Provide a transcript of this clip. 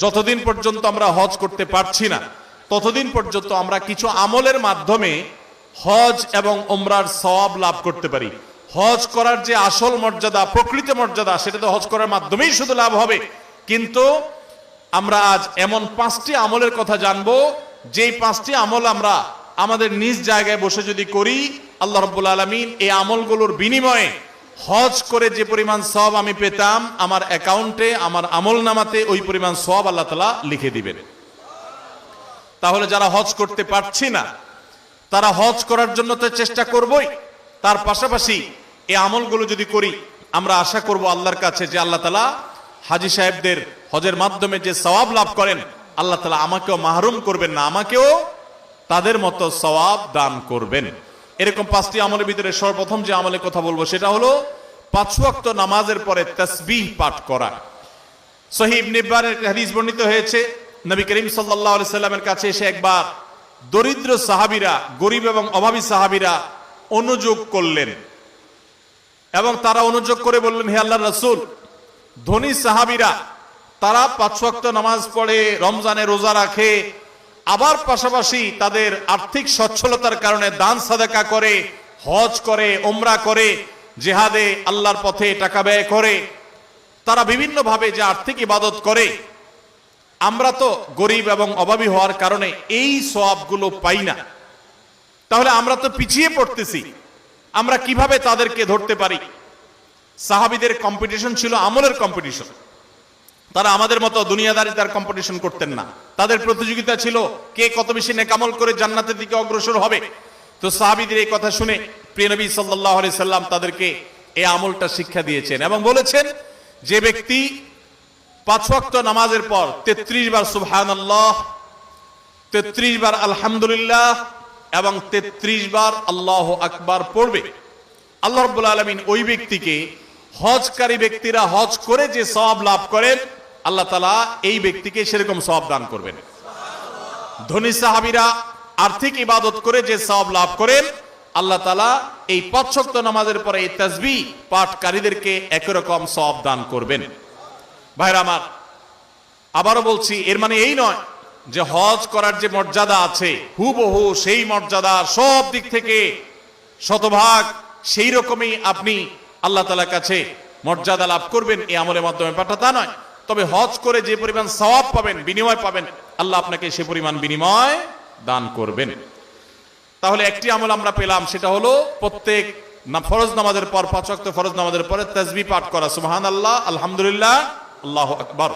যতদিন পর্যন্ত আমরা হজ করতে পারছি না ততদিন পর্যন্ত আমরা কিছু আমলের মাধ্যমে হজ এবং উমরার সওয়াব লাভ করতে পারি। হজ করার যে আসল মর্যাদা, প্রকৃত মর্যাদা, সেটা তো হজ করার মাধ্যমেই শুধু লাভ হবে। কিন্তু আমরা আজ এমন 5টি আমলের কথা জানবো, যেই 5টি আমল আমরা আমাদের নিজ জায়গায় বসে যদি করি, আল্লাহ রাব্বুল আলামিন এই আমলগুলোর বিনিময়ে হজ করে যে পরিমাণ সওয়াব আমি পেতাম, আমার অ্যাকাউন্টে, আমার আমলনামাতে ওই পরিমাণ সওয়াব আল্লাহ তাআলা লিখে দিবেন। তাহলে যারা হজ করতে পারছি না তারা হজ করার জন্য তো চেষ্টা করবই, তার পাশাপাশি এই আমলগুলো যদি করি, আমরা আশা করব আল্লাহর কাছে যে আল্লাহ তাআলা হাজী সাহেবদের হজের মাধ্যমে যে সওয়াব লাভ করেন, আল্লাহ তাআলা আমাকেও মাহরুম করবেন না, আমাকেও তাদের মতো সওয়াব দান করবেন। এরকম 5টি আমলের ভিতরে সর্বপ্রথম যে আমলের কথা বলবো সেটা হলো 5 ওয়াক্ত নামাজের পরে তাসবিহ পাঠ করা। সহিহ ইবনে হিব্বানের হাদিস বর্ণিত হয়েছে, নবী করিম সাল্লাল্লাহু আলাইহি সাল্লামের কাছে এসে একবার দরিদ্র সাহাবীরা, গরিব এবং অভাবী সাহাবীরা অনুযোগ করলেন এবং তারা অনুযোগ করে বললেন, হে আল্লাহর রাসূল, ধনী সাহাবীরা তারা 5 ওয়াক্ত নামাজ পড়ে, রমজানে রোজা রাখে, আবার পাশাপাশি তাদের আর্থিক সচ্ছলতার কারণে দান সাদাকা করে, হজ করে, উমরা করে, জিহাদে আল্লাহর পথে টাকা ব্যয় করে, তারা বিভিন্ন ভাবে যে আর্থিক ইবাদত করে, আমরা তো গরিব এবং অভাবী হওয়ার কারণে এই সওয়াবগুলো পাই না। তাহলে আমরা তো পিছিয়ে পড়তেছি, আমরা কিভাবে তাদেরকে ধরতে পারি? সাহাবীদের কম্পিটিশন ছিল আমলের কম্পিটিশন। তারা আমাদের মতো দুনিয়াদারিতার কম্পিটিশন করতেন না, তাদের প্রতিযোগিতা ছিল কে কত বেশি নেক আমল করে জান্নাতের দিকে অগ্রসর হবে। তো সাহাবীদের এই কথা শুনে প্রিয় নবী সাল্লাল্লাহু আলাইহি সাল্লাম তাদেরকে এই আমলটা শিক্ষা দিয়েছেন এবং বলেছেন, যে ব্যক্তি 5 ওয়াক্ত নামাজের পর 33 বার সুবহানাল্লাহ, 33 বার আলহামদুলিল্লাহ এবং 33 বার আল্লাহু আকবার পড়বে, আল্লাহ রাব্বুল আলামিন ওই ব্যক্তিকে, হজকারী ব্যক্তিরা হজ করে যে সওয়াব লাভ করেন, আল্লাহ তাআলা এই ব্যক্তিকে সেরকম সওয়াব দান করবেন। ধনী সাহাবীরা আর্থিক ইবাদত করে যে সওয়াব লাভ করেন, আল্লাহ তাআলা এই 5 ওয়াক্ত নামাজের পরে এই তাসবিহ পাঠকারীদেরকে একই রকম সওয়াব দান করবেন। ভাইরা আমার, আবারও বলছি, এর মানে এই নয় যে হজ করার যে মর্যাদা আছে হুবহু সেই মর্যাদা সব দিক থেকে শতভাগ সেই রকমই আপনি আল্লাহ তাআলার কাছে মর্যাদা লাভ করবেন এই আমলের মাধ্যমে, পাঠা তা নয়। তবে হজ করে যে পরিমাণ সওয়াব পাবেন, বিনিময় পাবেন, আল্লাহ আপনাকে সে পরিমাণ বিনিময় দান করবেন। তাহলে একটি আমল আমরা পেলাম, সেটা হলো প্রত্যেক ফরজ নামাজের পর, 5 ওয়াক্ত ফরজ নামাজের পরে তাসবিহ পাঠ করা, সুবহানাল্লাহ, আলহামদুলিল্লাহ, আল্লাহু আকবার।